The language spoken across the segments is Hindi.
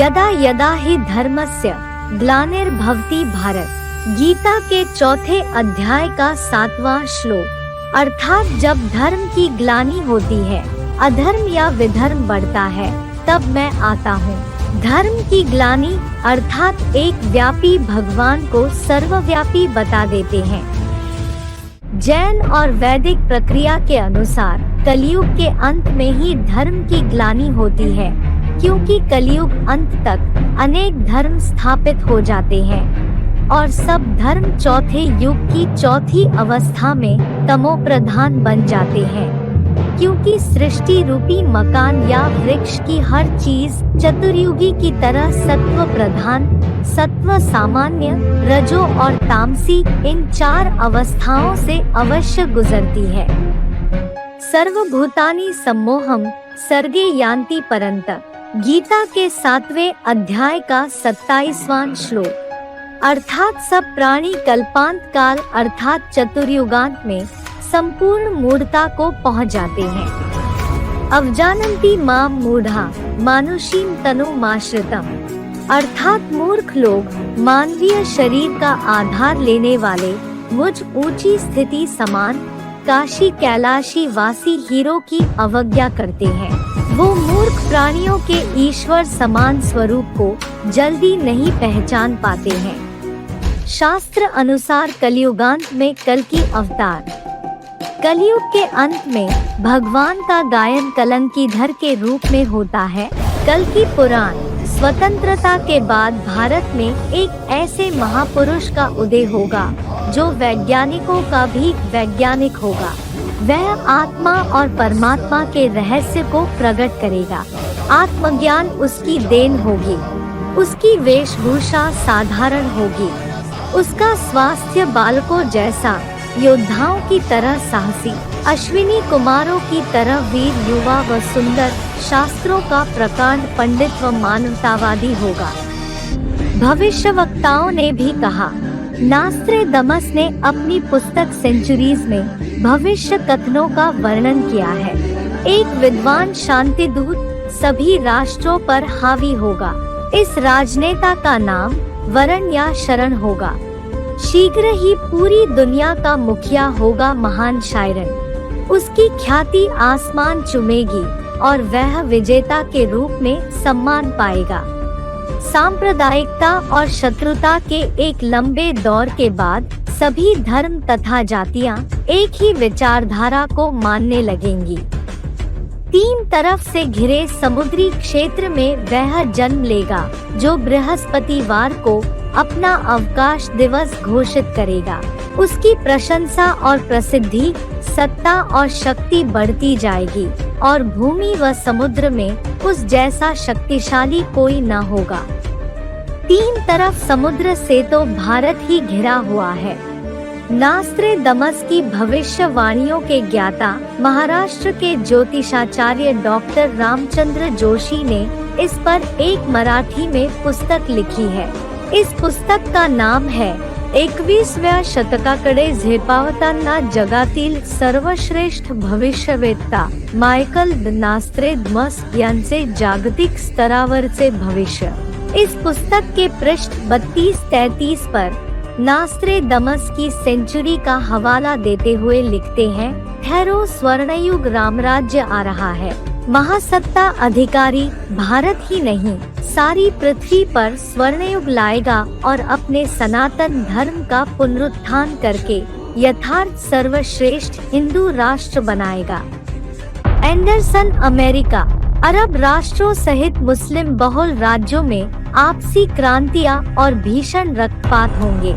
यदा यदा हि धर्मस्य ग्लानिर्भवति भारत। गीता के चौथे अध्याय का 7वां श्लोक। अर्थात जब धर्म की ग्लानि होती है, अधर्म या विधर्म बढ़ता है, तब मैं आता हूँ। धर्म की ग्लानि अर्थात एक व्यापी भगवान को सर्वव्यापी बता देते हैं। जैन और वैदिक प्रक्रिया के अनुसार कलयुग के अंत में ही धर्म की ग्लानि होती है, क्योंकि कलयुग अंत तक अनेक धर्म स्थापित हो जाते हैं और सब धर्म चौथे युग की चौथी अवस्था में तमो प्रधान बन जाते हैं, क्योंकि सृष्टि रूपी मकान या वृक्ष की हर चीज चतुर्युगी की तरह सत्व प्रधान, सत्व सामान्य, रजो और तामसी इन 4 अवस्थाओं से अवश्य गुजरती है। सर्वभूतानि सम्मोहम सर्गे यान्ति परन्तप। गीता के 7वें अध्याय का 27वां श्लोक। अर्थात सब प्राणी कल्पांत काल अर्थात चतुर्युगांत में संपूर्ण मूढ़ता को पहुंच जाते हैं। अवजानन्ति माम मूढ़ा मानुषीम तनुमाश्रितम। अर्थात मूर्ख लोग मानवीय शरीर का आधार लेने वाले मुझ ऊंची स्थिति समान काशी कैलाशी वासी हीरो की अवज्ञा करते हैं। वो मूर्ख प्राणियों के ईश्वर समान स्वरूप को जल्दी नहीं पहचान पाते हैं। शास्त्र अनुसार कलयुगांत में कल की अवतार। कलयुग के अंत में भगवान का गायन कलंकीधर के रूप में होता है। कल की पुराण। स्वतंत्रता के बाद भारत में एक ऐसे महापुरुष का उदय होगा जो वैज्ञानिकों का भी वैज्ञानिक होगा। वह आत्मा और परमात्मा के रहस्य को प्रकट करेगा। आत्मज्ञान उसकी देन होगी। उसकी वेशभूषा साधारण होगी। उसका स्वास्थ्य बालकों जैसा, योद्धाओं की तरह साहसी, अश्विनी कुमारों की तरह वीर, युवा व सुंदर, शास्त्रों का प्रकांड पंडित व मानवतावादी होगा। भविष्यवक्ताओं ने भी कहा। नास्त्रेदमस ने अपनी पुस्तक सेंचुरीज में भविष्य कथनों का वर्णन किया है। एक विद्वान शांतिदूत सभी राष्ट्रों पर हावी होगा। इस राजनेता का नाम वरण या शरण होगा। शीघ्र ही पूरी दुनिया का मुखिया होगा महान शायरन। उसकी ख्याति आसमान चूमेगी और वह विजेता के रूप में सम्मान पाएगा। सांप्रदायिकता और शत्रुता के एक लंबे दौर के बाद सभी धर्म तथा जातियां एक ही विचारधारा को मानने लगेंगी। 3 तरफ से घिरे समुद्री क्षेत्र में वह जन्म लेगा जो बृहस्पतिवार को अपना अवकाश दिवस घोषित करेगा। उसकी प्रशंसा और प्रसिद्धि, सत्ता और शक्ति बढ़ती जाएगी और भूमि व समुद्र में उस जैसा शक्तिशाली कोई न होगा। 3 तरफ समुद्र से तो भारत ही घिरा हुआ है। नास्त्रेदमस की भविष्यवाणियों के ज्ञाता महाराष्ट्र के ज्योतिषाचार्य डॉक्टर रामचंद्र जोशी ने इस पर एक मराठी में पुस्तक लिखी है। इस पुस्तक का नाम है 21व्या शतकाकडे झेपावताना जगातील सर्वश्रेष्ठ भविष्यवेत्ता मायकल नास्त्रेदमस यांचे जागतिक स्तरावरचे भविष्य। इस पुस्तक के पृष्ठ 32-33 पर नास्त्रेदमस की सेंचुरी का हवाला देते हुए लिखते हैं, ठहरो स्वर्णयुग रामराज्य आ रहा है। महासत्ता अधिकारी भारत ही नहीं सारी पृथ्वी पर स्वर्णयुग लाएगा और अपने सनातन धर्म का पुनरुत्थान करके यथार्थ सर्वश्रेष्ठ हिंदू राष्ट्र बनाएगा। एंडरसन। अमेरिका, अरब राष्ट्रों सहित मुस्लिम बहुल राज्यों में आपसी क्रांतियां और भीषण रक्तपात होंगे।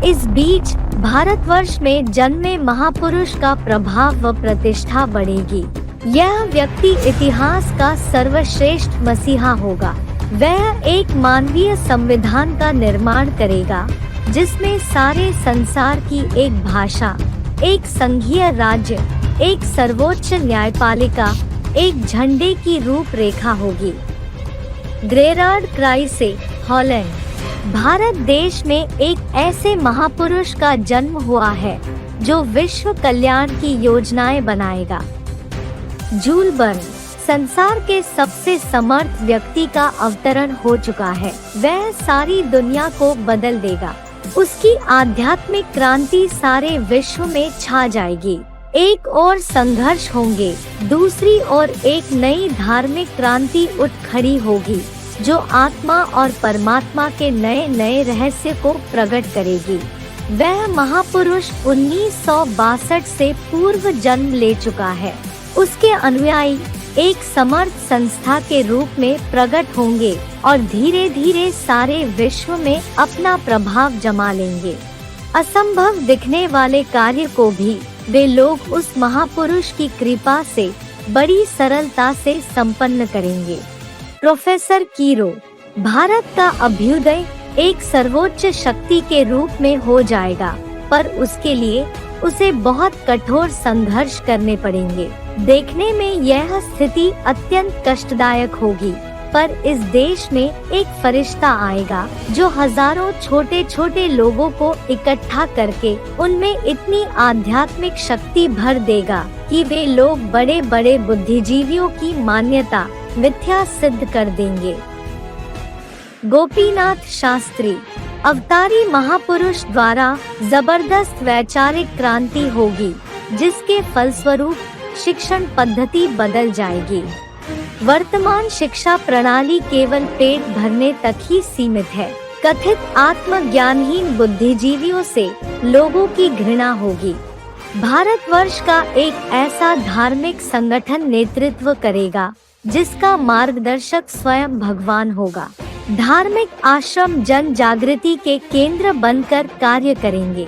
इस बीच भारतवर्ष में जन्मे महापुरुष का प्रभाव व प्रतिष्ठा बढ़ेगी। यह व्यक्ति इतिहास का सर्वश्रेष्ठ मसीहा होगा। वह एक मानवीय संविधान का निर्माण करेगा जिसमें सारे संसार की एक भाषा, एक संघीय राज्य, एक सर्वोच्च न्यायपालिका, एक झंडे की रूपरेखा होगी। ग्रेरार्ड क्राइसे, हॉलैंड। भारत देश में एक ऐसे महापुरुष का जन्म हुआ है जो विश्व कल्याण की योजनाएं बनाएगा। Joule burn. संसार के सबसे समर्थ व्यक्ति का अवतरण हो चुका है। वह सारी दुनिया को बदल देगा। उसकी आध्यात्मिक क्रांति सारे विश्व में छा जाएगी। एक और संघर्ष होंगे, दूसरी ओर एक नई धार्मिक क्रांति उठ खड़ी होगी जो आत्मा और परमात्मा के नए नए रहस्य को प्रकट करेगी। वह महापुरुष 1962 से पूर्व जन्म ले चुका है। उसके अनुयायी एक समर्थ संस्था के रूप में प्रकट होंगे और धीरे धीरे सारे विश्व में अपना प्रभाव जमा लेंगे। असंभव दिखने वाले कार्य को भी वे लोग उस महापुरुष की कृपा से बड़ी सरलता से संपन्न करेंगे। प्रोफेसर कीरो, भारत का अभ्युदय एक सर्वोच्च शक्ति के रूप में हो जाएगा, पर उसके लिए उसे बहुत कठोर संघर्ष करने पड़ेंगे। देखने में यह स्थिति अत्यंत कष्टदायक होगी, पर इस देश में एक फरिश्ता आएगा जो हजारों छोटे छोटे लोगों को इकट्ठा करके उनमें इतनी आध्यात्मिक शक्ति भर देगा कि वे लोग बड़े बड़े बुद्धिजीवियों की मान्यता मिथ्या सिद्ध कर देंगे। गोपीनाथ शास्त्री, अवतारी महापुरुष द्वारा जबरदस्त वैचारिक क्रांति होगी जिसके फलस्वरूप शिक्षण पद्धति बदल जाएगी। वर्तमान शिक्षा प्रणाली केवल पेट भरने तक ही सीमित है। कथित आत्मज्ञानहीन बुद्धिजीवियों से लोगों की घृणा होगी। भारतवर्ष का एक ऐसा धार्मिक संगठन नेतृत्व करेगा जिसका मार्गदर्शक स्वयं भगवान होगा। धार्मिक आश्रम जन जागृति के केंद्र बनकर कार्य करेंगे।